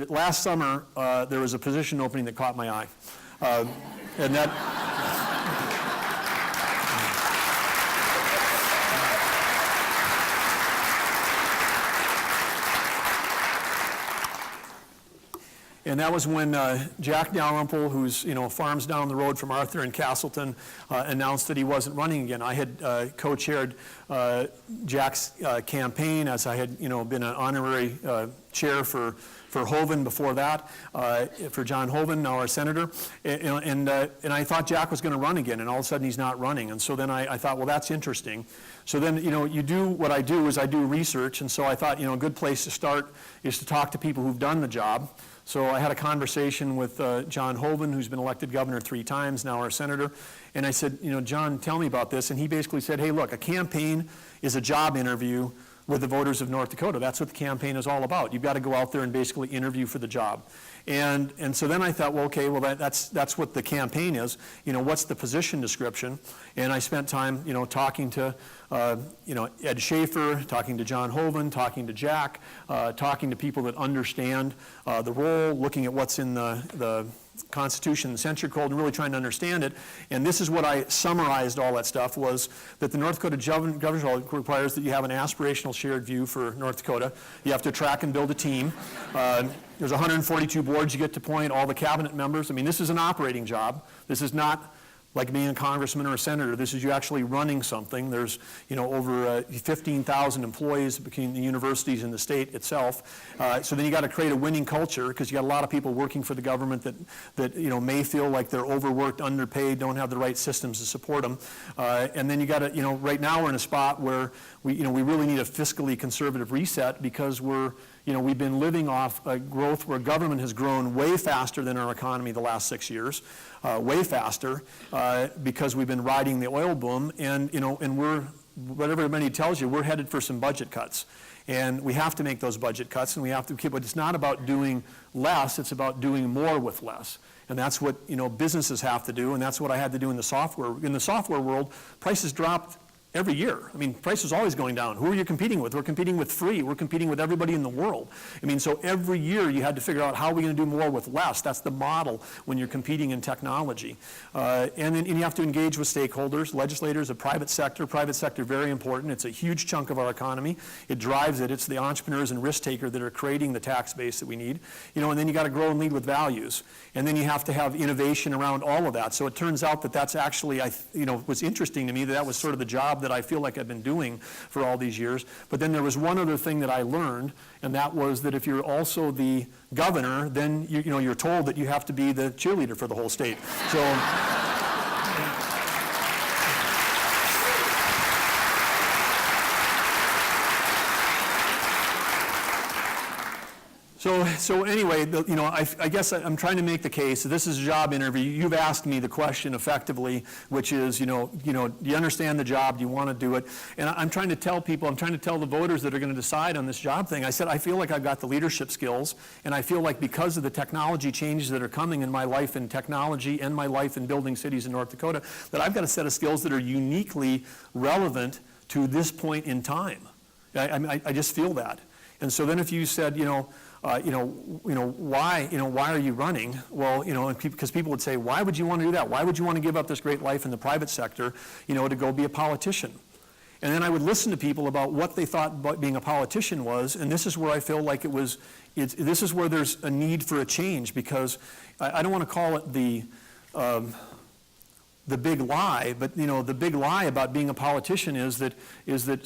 last summer, there was a position opening that caught my eye. And that... And that was when Jack Dalrymple, who's farms down the road from Arthur in Castleton, announced that he wasn't running again. I had co-chaired Jack's campaign, as I had been an honorary chair for Hoven before that, for John Hoven, now our senator, and I thought Jack was going to run again, and all of a sudden he's not running. And so then I thought, well, that's interesting. So then, you do what I do is I do research, and so I thought, a good place to start is to talk to people who've done the job. So I had a conversation with John Hoven, who's been elected governor 3 times, now our senator, and I said, John, tell me about this. And he basically said, hey, look, a campaign is a job interview with the voters of North Dakota. That's what the campaign is all about. You've got to go out there and basically interview for the job. And so then I thought, well, okay, well, that's what the campaign is. What's the position description? And I spent time, talking to, Ed Schaefer, talking to John Hoven, talking to Jack, talking to people that understand the role, looking at what's in the Constitution and Censure Code, and really trying to understand it. And this is what I summarized all that stuff, was that the North Dakota Governor's Law requires that you have an aspirational shared view for North Dakota. You have to attract and build a team. There's 142 boards you get to appoint, all the cabinet members. I mean, this is an operating job. This is not like being a congressman or a senator. This is you actually running something. There's, over 15,000 employees between the universities and the state itself. So then you got to create a winning culture, because you got a lot of people working for the government that may feel like they're overworked, underpaid, don't have the right systems to support them. And then you got to, right now we're in a spot where we really need a fiscally conservative reset, because we've been living off a growth where government has grown way faster than our economy the last 6 years, way faster, because we've been riding the oil boom, and what everybody tells you, we're headed for some budget cuts. And we have to make those budget cuts, and we have to keep, but it's not about doing less, it's about doing more with less. And that's what businesses have to do, and that's what I had to do in the software. In the software world, prices dropped every year. I mean, price is always going down. Who are you competing with? We're competing with free. We're competing with everybody in the world. I mean, so every year you had to figure out how are we going to do more with less. That's the model when you're competing in technology. And then you have to engage with stakeholders, legislators, the private sector. Private sector, very important. It's a huge chunk of our economy. It drives it. It's the entrepreneurs and risk takers that are creating the tax base that we need. And then you got to grow and lead with values. And then you have to have innovation around all of that. So it turns out that that's actually, was interesting to me, that was sort of the job that I feel like I've been doing for all these years. But then there was one other thing that I learned, and that was that if you're also the governor, then you're told that you have to be the cheerleader for the whole state. So anyway, I guess I'm trying to make the case that this is a job interview. You've asked me the question effectively, which is, do you understand the job? Do you want to do it? And I'm trying to tell people, I'm trying to tell the voters that are going to decide on this job thing. I said, I feel like I've got the leadership skills, and I feel like because of the technology changes that are coming in my life in technology and my life in building cities in North Dakota, that I've got a set of skills that are uniquely relevant to this point in time. I just feel that. And so then if you said, why are you running? Well, because people would say, why would you want to do that? Why would you want to give up this great life in the private sector, to go be a politician? And then I would listen to people about what they thought being a politician was, and this is where I feel like this is where there's a need for a change, because I don't want to call it the big lie, but the big lie about being a politician is that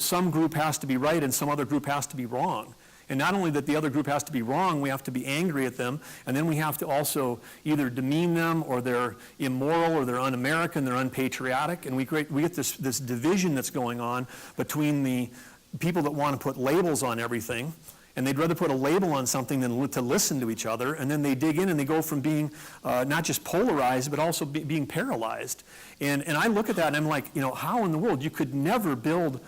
some group has to be right and some other group has to be wrong. And not only that the other group has to be wrong, we have to be angry at them, and then we have to also either demean them, or they're immoral, or they're un-American, they're unpatriotic, and we get this division that's going on between the people that want to put labels on everything, and they'd rather put a label on something than to listen to each other, and then they dig in and they go from being not just polarized, but also being paralyzed. And I look at that and I'm like, how in the world? You could never build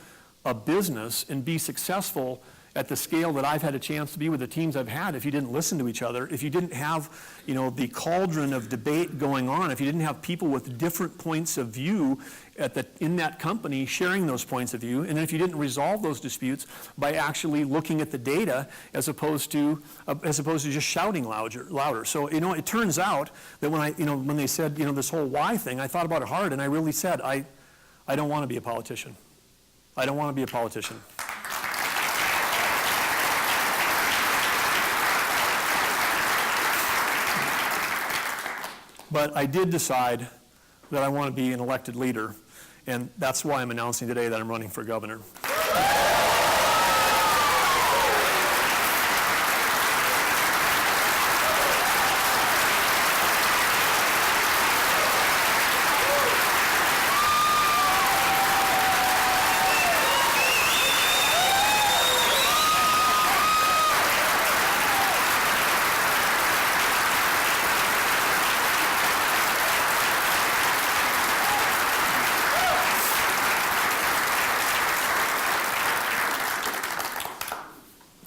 a business and be successful at the scale that I've had a chance to be with the teams I've had, if you didn't listen to each other, if you didn't have, the cauldron of debate going on, if you didn't have people with different points of view in that company sharing those points of view, and then if you didn't resolve those disputes by actually looking at the data as opposed to just shouting louder. So, it turns out that when they said, this whole why thing, I thought about it hard, and I really said, I don't want to be a politician. I don't want to be a politician. But I did decide that I want to be an elected leader, and that's why I'm announcing today that I'm running for governor.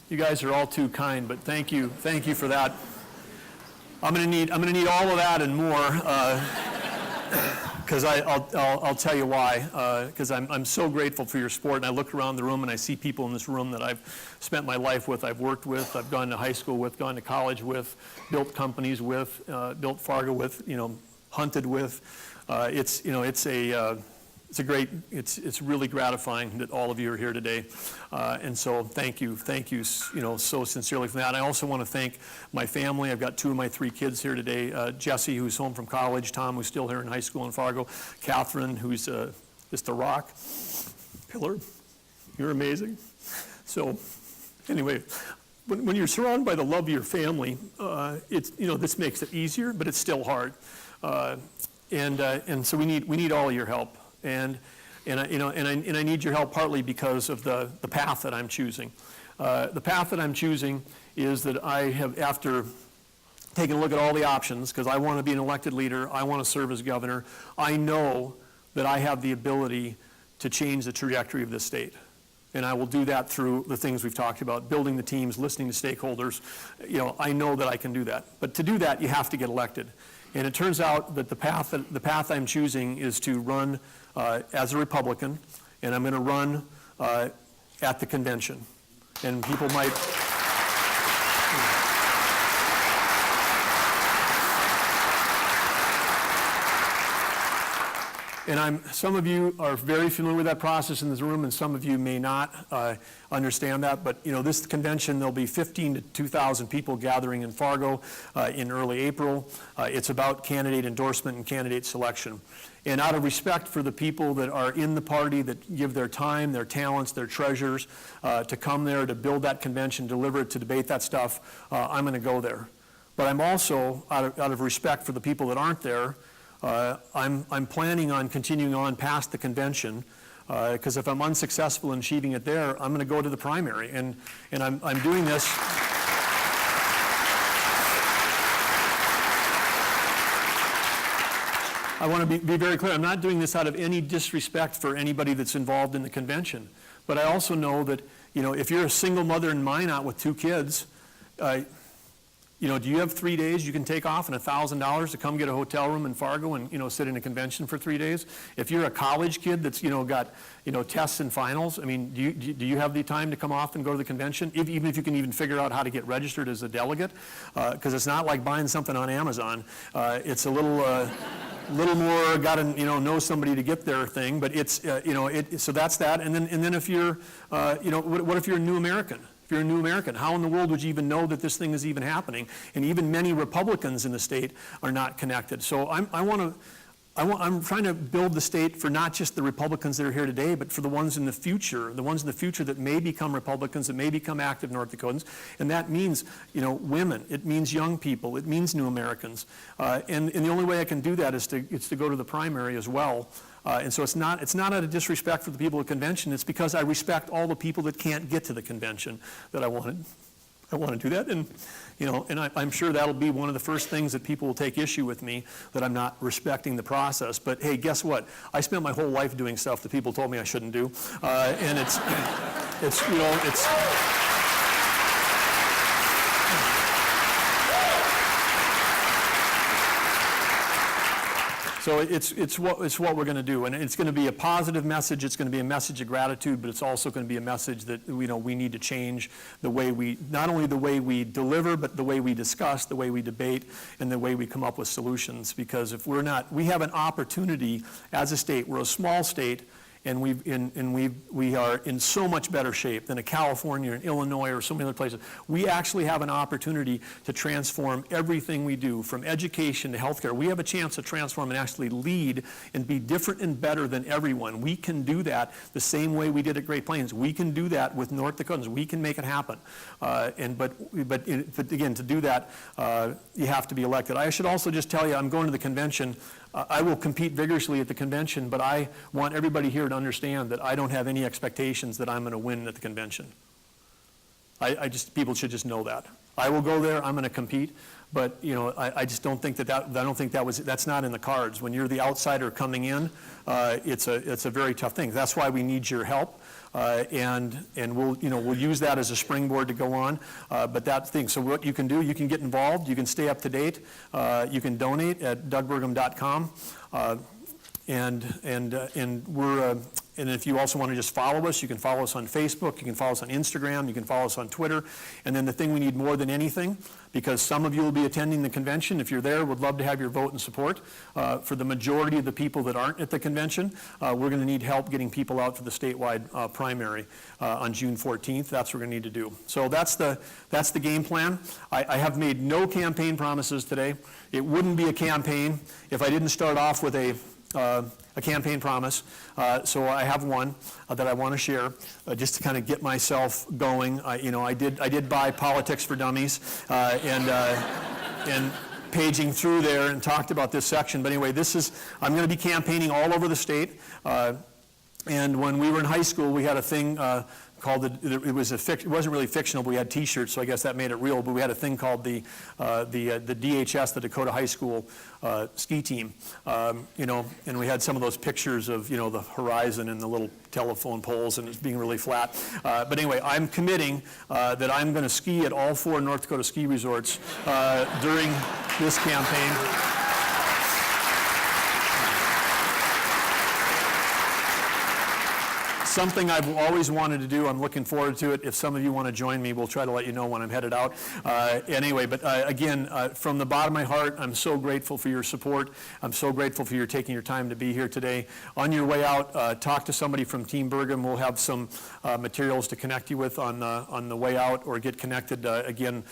You guys are all too kind, but thank you for that. I'm going to need all of that and more, because I'll tell you why. Because I'm so grateful for your support, and I look around the room and I see people in this room that I've spent my life with, I've worked with, I've gone to high school with, gone to college with, built companies with, built Fargo with, hunted with. It's really gratifying that all of you are here today, and so thank you, so sincerely for that. I also want to thank my family. I've got 2 of my 3 kids here today. Jesse, who's home from college. Tom, who's still here in high school in Fargo. Catherine, who's just a rock pillar. You're amazing. So, anyway, when you're surrounded by the love of your family, this makes it easier, but it's still hard, and so we need all of your help. And I need your help partly because of the path that I'm choosing. The path that I'm choosing is that I have, after taking a look at all the options, because I want to be an elected leader, I want to serve as governor, I know that I have the ability to change the trajectory of this state. And I will do that through the things we've talked about, building the teams, listening to stakeholders. I know that I can do that. But to do that, you have to get elected. And it turns out that the path I'm choosing is to run as a Republican, and I'm going to run at the convention. And people might... And some of you are very familiar with that process in this room, and some of you may not understand that. But this convention, there'll be 15 to 2,000 people gathering in Fargo in early April. It's about candidate endorsement and candidate selection. And out of respect for the people that are in the party, that give their time, their talents, their treasures to come there to build that convention, deliver it, to debate that stuff, I'm going to go there. But I'm also, out of respect for the people that aren't there, I'm planning on continuing on past the convention, because if I'm unsuccessful in achieving it there, I'm going to go to the primary, and I'm doing this. I want to be very clear. I'm not doing this out of any disrespect for anybody that's involved in the convention, but I also know that if you're a single mother in Minot with 2 kids. Do you have 3 days you can take off and $1,000 to come get a hotel room in Fargo and, sit in a convention for 3 days? If you're a college kid that's, got, tests and finals, I mean, do you have the time to come off and go to the convention? Even if you can even figure out how to get registered as a delegate? Because it's not like buying something on Amazon. It's a little more got to, know somebody to get there thing, but it's, so that's that. And then if you're, what if you're a new American? If you're a new American, how in the world would you even know that this thing is even happening? And even many Republicans in the state are not connected. So I'm trying to build the state for not just the Republicans that are here today, but for the ones in the future that may become Republicans, that may become active North Dakotans. And that means, women. It means young people. It means new Americans. And the only way I can do that is to go to the primary as well. And so it's not out of disrespect for the people at the convention. It's because I respect all the people that can't get to the convention that I want to do that. And I'm sure that'll be one of the first things that people will take issue with me, that I'm not respecting the process. But hey, guess what? I spent my whole life doing stuff that people told me I shouldn't do, and it's. So it's what we're going to do, and it's going to be a positive message. It's going to be a message of gratitude, but it's also going to be a message that we need to change the way not only the way we deliver, but the way we discuss, the way we debate, and the way we come up with solutions. Because if we have an opportunity as a state. We're a small state. And we are in so much better shape than a California or an Illinois or so many other places. We actually have an opportunity to transform everything we do, from education to healthcare. We have a chance to transform and actually lead and be different and better than everyone. We can do that the same way we did at Great Plains. We can do that with North Dakotans. We can make it happen. But again, to do that, you have to be elected. I should also just tell you, I'm going to the convention. I will compete vigorously at the convention, but I want everybody here to understand that I don't have any expectations that I'm going to win at the convention. People should just know that. I will go there, I'm going to compete, but I just don't think that's not in the cards. When you're the outsider coming in, it's a very tough thing. That's why we need your help. And we'll use that as a springboard to go on. But that thing. So what you can do, you can get involved. You can stay up to date. You can donate at dougburgum.com. And if you also want to just follow us, you can follow us on Facebook, you can follow us on Instagram, you can follow us on Twitter. And then the thing we need more than anything, because some of you will be attending the convention, if you're there, would love to have your vote and support. For the majority of the people that aren't at the convention, we're going to need help getting people out for the statewide primary on June 14th. That's what we're going to need to do. So that's the game plan. I have made no campaign promises today. It wouldn't be a campaign if I didn't start off with a campaign promise. So I have one that I want to share just to kind of get myself going. I did buy Politics for Dummies and paging through there and talked about this section. But anyway, I'm going to be campaigning all over the state. And when we were in high school, we had a thing called it wasn't really fictional, but we had T-shirts, so I guess that made it real. But we had a thing called the DHS, the Dakota High School ski team, and we had some of those pictures of the horizon and the little telephone poles, and it's being really flat. But anyway, I'm committing that I'm going to ski at all 4 North Dakota ski resorts during this campaign. Something I've always wanted to do. I'm looking forward to it. If some of you want to join me, we'll try to let you know when I'm headed out. Anyway, but again, from the bottom of my heart, I'm so grateful for your support. I'm so grateful for your taking your time to be here today. On your way out, talk to somebody from Team Burgum. We'll have some materials to connect you with on the way out, or get connected again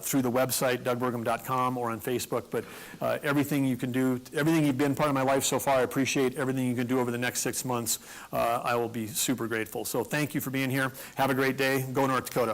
through the website, dougburgum.com, or on Facebook. But everything you can do, everything you've been part of my life so far, I appreciate. Everything you can do over the next 6 months, I will be super grateful. So thank you for being here. Have a great day. Go North Dakota.